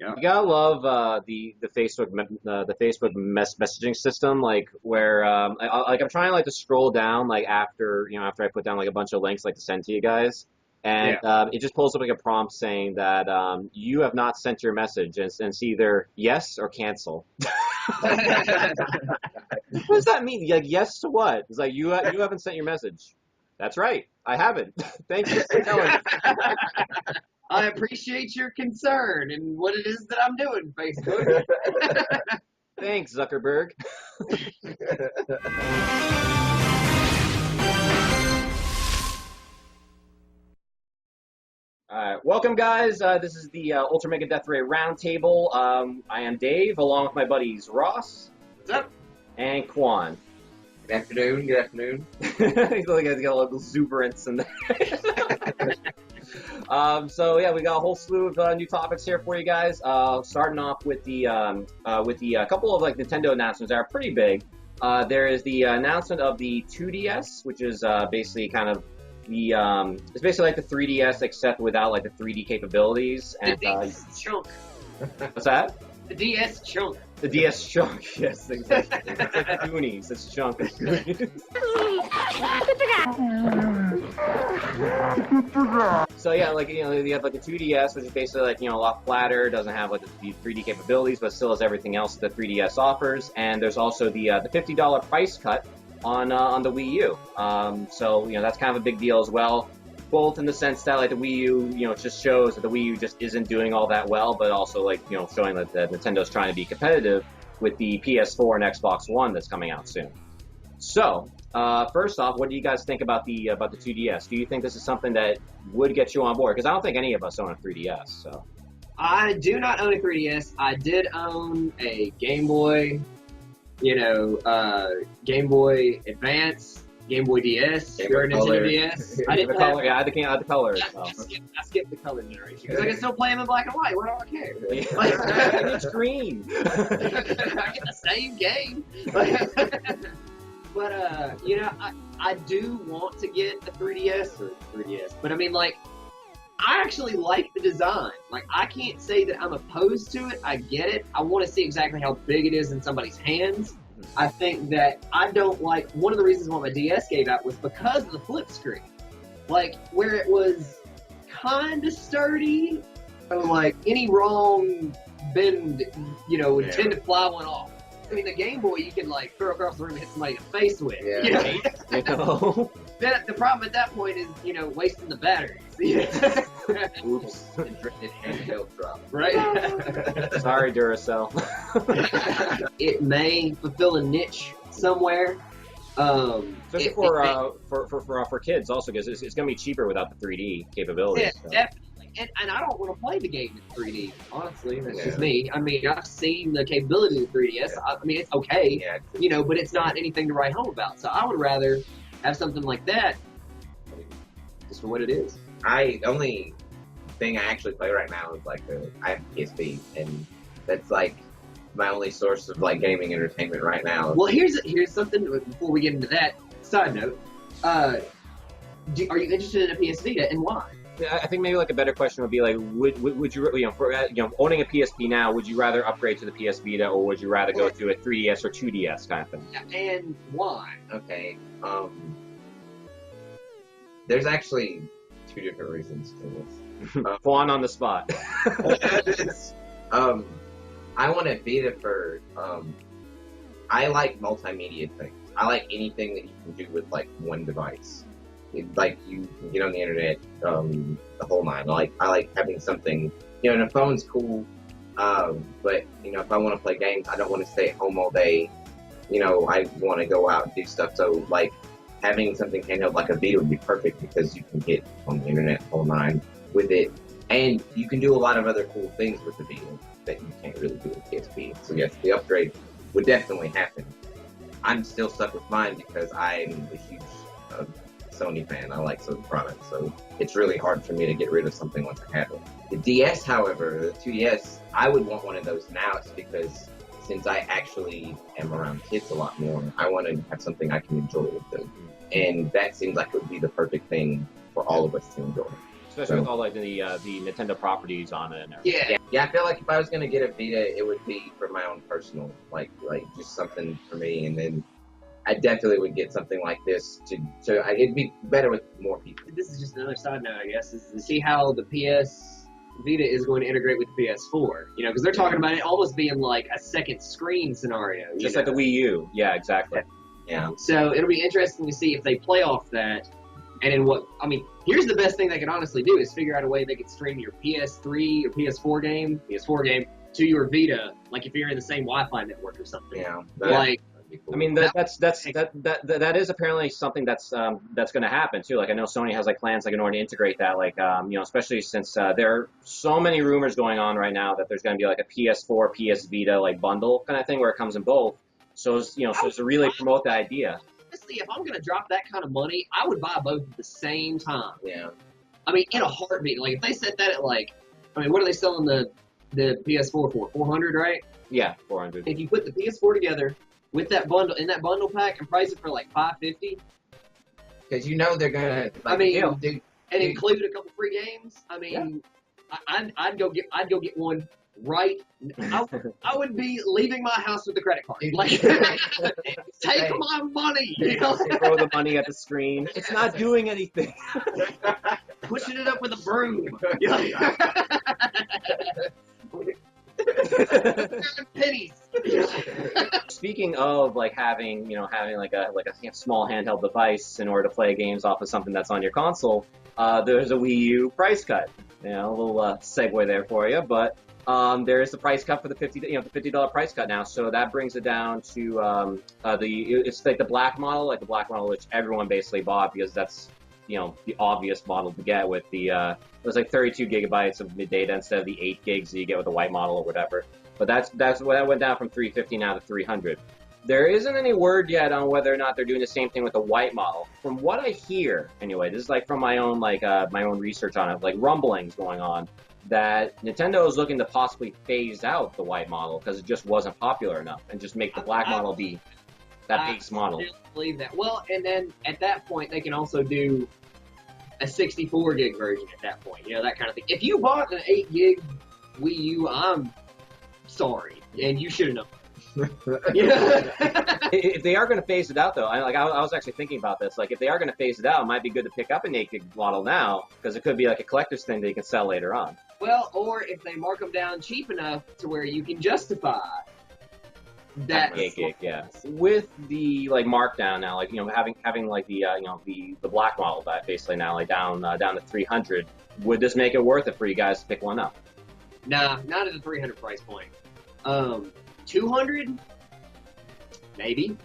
Yeah. You gotta love the Facebook messaging system, like where I'm trying like to scroll down like after I put down like a bunch of links like to send to you guys, and it just pulls up like a prompt saying that you have not sent your message, and it's either yes or cancel. What does that mean? Like yes to what? It's like you haven't sent your message. That's right, I haven't. Thank you for telling me. I appreciate your concern and what it is that I'm doing, Facebook. Thanks, Zuckerberg. Welcome, guys. This is the Ultra Mega Death Ray Roundtable. I am Dave, along with my buddies Ross. What's up? And Quan. Good afternoon. Good afternoon. He's got a little exuberance in there. So yeah, we got a whole slew of new topics here for you guys. Starting off with the couple of like Nintendo announcements that are pretty big. There is the announcement of the 2DS, which is basically kind of it's basically like the 3DS except without like the 3D capabilities. And The DS chunk. what's that? The DS chunk. The DS chunk, yes, exactly. It's like the Goonies. It's chunk of Goonies. So yeah, like you have like the 2DS, which is basically like a lot flatter, doesn't have like the 3D capabilities, but still has everything else that 3DS offers. And there's also the $50 price cut on the Wii U. So that's kind of a big deal as well. Both in the sense that like the Wii U, it just shows that the Wii U just isn't doing all that well, but also like showing that Nintendo's trying to be competitive with the PS4 and Xbox One that's coming out soon. So first off, what do you guys think about the 2DS? Do you think this is something that would get you on board? Because I don't think any of us own a 3DS. So I do not own a 3DS. I did own a Game Boy, Game Boy Advance, Game Boy DS, Nintendo DS. I didn't color. Yeah, I had the color. I skipped the color generation because I can still play them in black and white. What do I care? It's green. I get the same game. But I do want to get a 3DS. But I mean, like, I actually like the design. Like, I can't say that I'm opposed to it. I get it. I want to see exactly how big it is in somebody's hands. I think that I don't like, one of the reasons why my DS gave out was because of the flip screen. Like, where it was kind of sturdy, so like any wrong bend, would tend to fly one off. I mean, the Game Boy you can like throw across the room and hit somebody in the face with. Yeah. Then the problem at that point is, wasting the batteries. Oops. Drifted handheld drop. Right? Sorry, Duracell. It may fulfill a niche somewhere. Especially for kids also, because it's going to be cheaper without the 3D capabilities. Yeah, definitely. And I don't want to play the game in 3D, honestly. That's just me. I mean, I've seen the capability of the 3DS. Yeah. I mean, it's okay, but it's not anything to write home about. So I would rather have something like that just for what it is. The only thing I actually play right now is like I have PSP, and that's like my only source of like gaming entertainment right now. Well, here's something before we get into that. Side note, are you interested in a PS Vita, and why? I think maybe like a better question would be like, would you for owning a PSP now, would you rather upgrade to the PS Vita, or would you rather go to a 3DS or 2DS kind of thing? And why? Okay, there's actually two different reasons for this. Fawn on the spot. I want a Vita for, I like multimedia things. I like anything that you can do with like one device. Like you can get on the internet, the whole nine. I like having something, and a phone's cool, but if I want to play games, I don't want to stay at home all day. I want to go out and do stuff. So like having something handheld like a Vita would be perfect because you can get on the internet, the whole nine with it, and you can do a lot of other cool things with the Vita that you can't really do with PSP. So yes, the upgrade would definitely happen. I'm still stuck with mine because I'm a huge Sony fan. I like Sony products, so it's really hard for me to get rid of something once I have it. The DS, however, the 2DS, I would want one of those now. It's because since I actually am around kids a lot more, I want to have something I can enjoy with them, and that seems like it would be the perfect thing for all of us to enjoy. especially with all like the Nintendo properties on it and everything. Yeah, I feel like if I was gonna get a Vita, it would be for my own personal, like just something for me, and then I definitely would get something like this it'd be better with more people. This is just another side note, I guess, is to see how the PS Vita is going to integrate with the PS4. You know, because they're talking about it almost being like a second screen scenario. Just like the Wii U. Yeah, exactly. Yeah. So it'll be interesting to see if they play off that. And in here's the best thing they can honestly do is figure out a way they could stream your PS3 or PS4 game to your Vita, like if you're in the same Wi-Fi network or something. Yeah. I mean, that is apparently something that's going to happen too. Like I know Sony has like plans like in order to integrate that, like especially since there are so many rumors going on right now that there's going to be like a PS4, PS Vita like bundle kind of thing where it comes in both. So to really promote the idea. Honestly, if I'm going to drop that kind of money, I would buy both at the same time. Yeah. I mean, in a heartbeat. Like if they set that at what are they selling the PS4 for? 400, right? Yeah, 400. If you put the PS4 together with that bundle in that bundle pack and price it for like $550, because they're gonna. and include a couple free games. I mean, yeah. I'd go get one right. I would be leaving my house with the credit card. Like, take my money. Throw the money at the screen. It's not doing anything. Pushing it up with a broom. Pennies. Speaking of like having like a small handheld device in order to play games off of something that's on your console, there's a Wii U price cut. A little segue there for you, but there is the price cut for the $50 price cut now. So that brings it down to it's like the black model, which everyone basically bought because that's the obvious model to get with the it was like 32 gigabytes of data instead of the 8 gigs that you get with the white model or whatever. But that's what that went down from 350 now to 300. There isn't any word yet on whether or not they're doing the same thing with the white model. From what I hear, anyway, this is like from my own my own research on it, like rumblings going on, that Nintendo is looking to possibly phase out the white model because it just wasn't popular enough, and just make the black model be that base model. I believe that. Well, and then at that point, they can also do a 64 gig version at that point, that kind of thing. If you bought an 8 gig Wii U, I'm sorry, and you should have known. If they are going to phase it out, though, I was actually thinking about this. Like, if they are going to phase it out, it might be good to pick up an 8 gig model now, because it could be like a collector's thing that you can sell later on. Well, or if they mark them down cheap enough to where you can justify that 8 gig, yeah. With the markdown now, having like the the black model that basically now down to 300, would this make it worth it for you guys to pick one up? Nah, not at the 300 price point. 200, maybe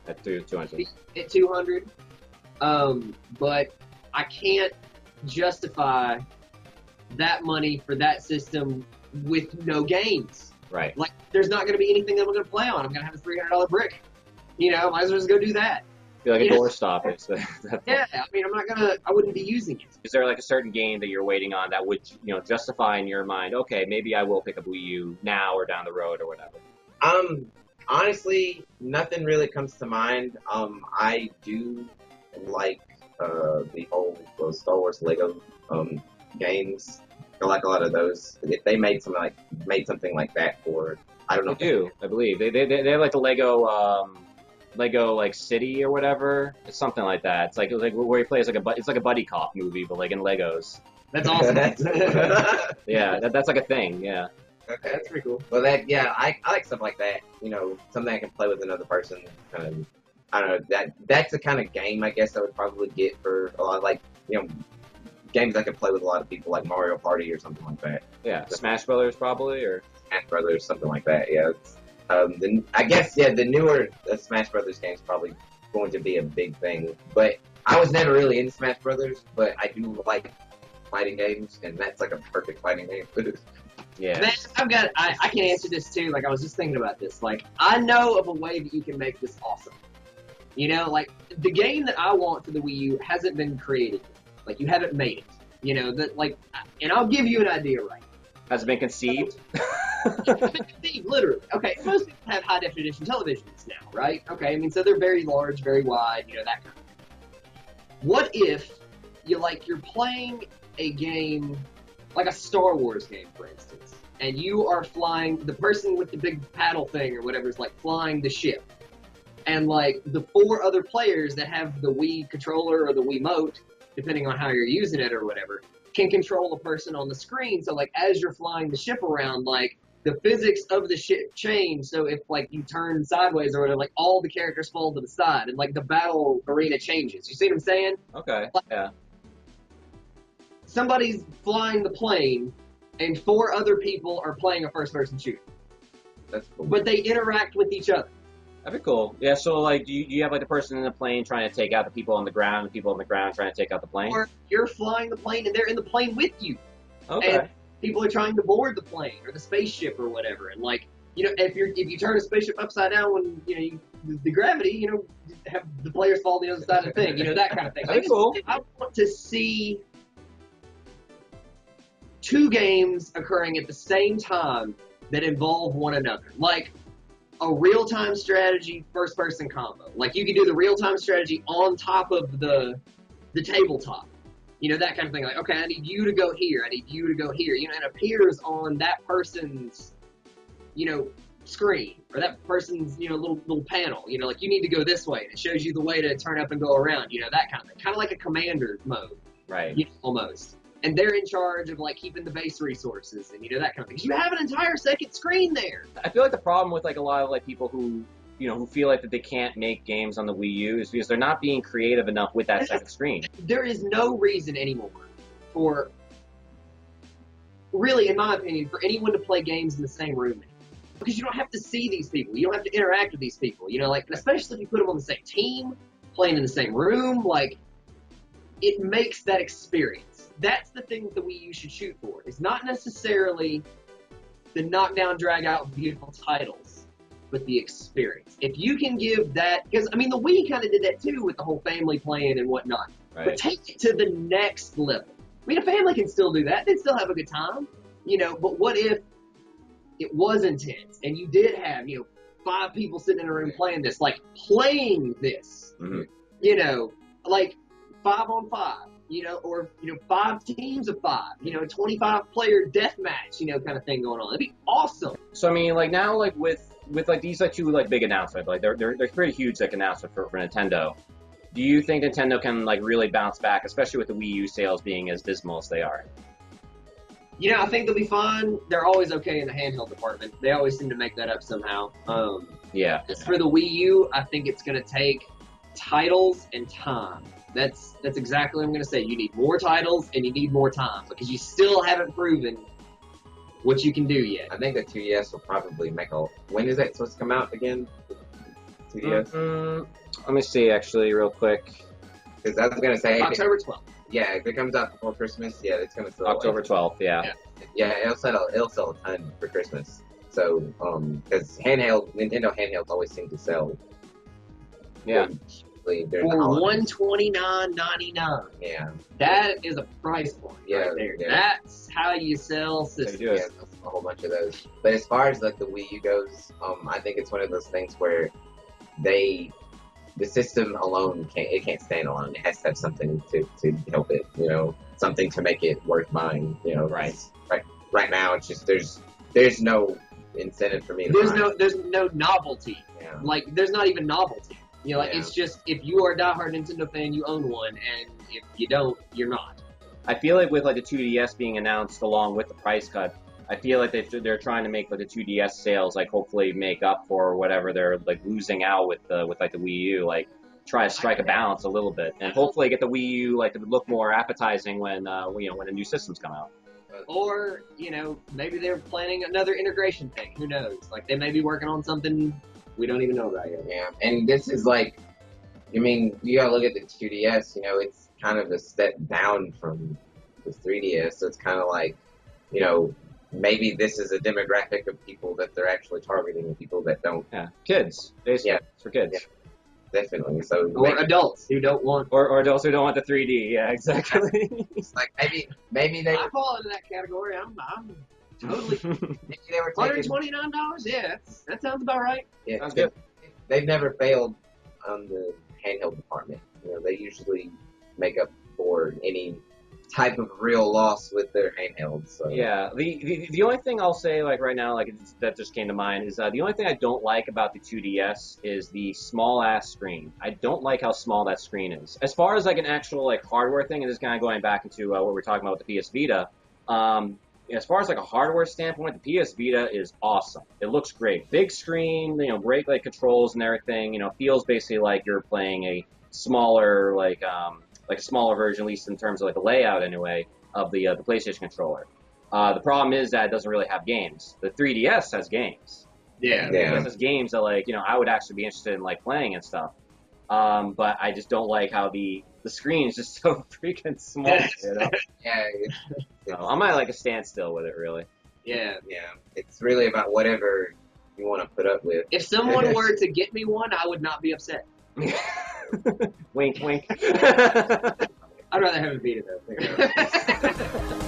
at 200. At 200, but I can't justify that money for that system with no games. Right. Like, there's not going to be anything that I'm going to play on. I'm going to have a $300 brick. Might as well just go do that. Be like a door stopper. Yeah, I mean, I wouldn't be using it. Is there like a certain game that you're waiting on that would, justify in your mind, okay, maybe I will pick up Wii U now or down the road or whatever? Honestly, nothing really comes to mind. I do like the whole Star Wars Lego games. I like a lot of those. If they made something like that for, I don't know. They do, I believe. They have like the Lego like City or whatever. It's something like that. It's like where he plays it's like a buddy cop movie, but like in Legos. That's awesome. Yeah, that's like a thing. Yeah. Okay, that's pretty cool. Well, I like stuff like that. Something I can play with another person. Kind of, I don't know. That's the kind of game I guess I would probably get for a lot of games I can play with a lot of people, like Mario Party or something like that. Yeah, Smash Brothers probably, or Smash Brothers, something like that. Yeah. I guess the newer Smash Brothers game is probably going to be a big thing. But I was never really into Smash Brothers, but I do like fighting games, and that's like a perfect fighting game. Yeah. Man, I can answer this too. Like, I was just thinking about this. Like, I know of a way that you can make this awesome. Like, the game that I want for the Wii U hasn't been created yet. Like, you haven't made it. And I'll give you an idea right now. Has it been conceived? Literally. Okay, most people have high definition televisions now, right? Okay, I mean, so they're very large, very wide, that kind of thing. What if you're playing a game, like a Star Wars game, for instance, and you are flying, the person with the big paddle thing or whatever is like flying the ship. And like the 4 other players that have the Wii controller or the Wiimote, depending on how you're using it or whatever, can control the person on the screen. So like as you're flying the ship around, like the physics of the ship change. So if like you turn sideways or whatever, like all the characters fall to the side and like the battle arena changes. You see what I'm saying? Okay. Like, Yeah. somebody's flying the plane and 4 other people are playing a first-person shooter. That's cool. But they interact with each other. That'd be cool. Yeah, so like, do you have like the person in the plane trying to take out the people on the ground, and the people on the ground trying to take out the plane? Or you're flying the plane and they're in the plane with you. Okay. And people are trying to board the plane or the spaceship or whatever. And like, you know, if you turn a spaceship upside down when, you know, the gravity, you know, have the players fall the other side of the thing, you know, that kind of thing. That'd be cool. I want to see 2 games occurring at the same time that involve one another. Like a real-time strategy first-person combo. Like you can do the real-time strategy on top of the tabletop. You know, that kind of thing. Like, okay, I need you to go here. I need you to go here. You know, it appears on that person's, you know, screen or that person's, you know, little panel. You know, like you need to go this way. And it shows you the way to turn up and go around. You know, that kind of thing. Kind of like a commander mode. Right. You know, almost. And they're in charge of like keeping the base resources and, you know, that kind of thing. 'Cause you have an entire second screen there. I feel like the problem with like a lot of like people who, you know, who feel like that they can't make games on the Wii U is because they're not being creative enough with that second screen. There is no reason anymore for, really, in my opinion, for anyone to play games in the same room. Because you don't have to see these people. You don't have to interact with these people. You know, like, especially if you put them on the same team, playing in the same room, like, it makes that experience. That's the thing that the Wii U should shoot for. It's not necessarily the knockdown, drag out, beautiful titles, but the experience. If you can give that, because I mean, the Wii kind of did that too with the whole family playing and whatnot. Right. But take it to the next level. I mean, a family can still do that. They'd still have a good time, you know. But what if it was intense and you did have, you know, 5 people sitting in a room playing this, playing this, Mm-hmm. you know, like 5 on 5. You know, or, you know, 5 teams of 5, you know, 25 player deathmatch, you know, kind of thing going on. It'd be awesome. So I mean, like now, like with like these like 2 like big announcements, like they're pretty huge like announcement for Nintendo. Do you think Nintendo can like really bounce back, especially with the Wii U sales being as dismal as they are? You know, I think they'll be fine. They're always okay in the handheld department. They always seem to make that up somehow. Yeah. As for the Wii U, I think it's going to take titles and time. That's exactly what I'm going to say. You need more titles and you need more time because you still haven't proven what you can do yet. I think the 2DS will probably make a. When is that supposed to come out again? 2DS? Let me see, actually, real quick. Because I was going to say. October 12th. Yeah, if it comes out before Christmas, yeah, it's going to sell. October 12th, yeah. Yeah, it'll sell a ton for Christmas. So, because Nintendo handhelds always seem to sell. Yeah. For $129.99. Yeah. That is a price point right there. Yeah. That's how you sell systems. do it. Yeah, a whole bunch of those. But as far as like the Wii U goes, I think it's one of those things where the system alone can't stand alone. It has to have something to help it, you know, something to make it worth buying, you know. Right. Right now, it's just there's no incentive for me to buy. There's no novelty. Yeah. Like there's not even novelty. You know, like Yeah. it's just if you are a diehard Nintendo fan, you own one, and if you don't, you're not. I feel like with like the 2DS being announced along with the price cut, I feel like they're trying to make like the 2DS sales like hopefully make up for whatever they're like losing out with like the Wii U, like try to strike a balance a little bit and hopefully get the Wii U like to look more appetizing when when the new systems come out. Or, you know, maybe they're planning another integration thing. Who knows? Like they may be working on something we don't even know about yet. Yeah, and this is like, I mean, you gotta look at the 2DS, you know, it's kind of a step down from the 3DS, so it's kind of like, you know, maybe this is a demographic of people that they're actually targeting, people that don't. Yeah, kids. Basically, Yeah. it's for kids. Yeah. Definitely, so. Or adults who don't want. Or adults who don't want the 3D. Yeah, exactly. It's like, maybe they, I fall into that category. I'm totally. maybe they were taking, $129? Yeah, that sounds about right. yeah, Sounds good. They've never failed on the handheld department. You know, they usually make up for any type of real loss with their handhelds. So. Yeah, the only thing I'll say, like right now, like that just came to mind is the only thing I don't like about the 2DS is the small ass screen. I don't like how small that screen is. As far as like an actual like hardware thing, and this is kind of going back into what we're talking about with the PS Vita. As far as like a hardware standpoint, the PS Vita is awesome. It looks great, big screen, great like controls and everything. Feels basically like you're playing a smaller like a smaller version, at least in terms of like the layout anyway, of the PlayStation controller. The problem is that it doesn't really have games. The 3DS has games. Yeah. The 3DS has games that like, I would actually be interested in like playing and stuff. But I just don't like how the screen is just so freaking small. Yeah. So I'm at like a standstill with it, really. Yeah. Yeah. It's really about whatever you want to put up with. If someone were to get me one, I would not be upset. Wink, wink. I'd rather have a Vita though.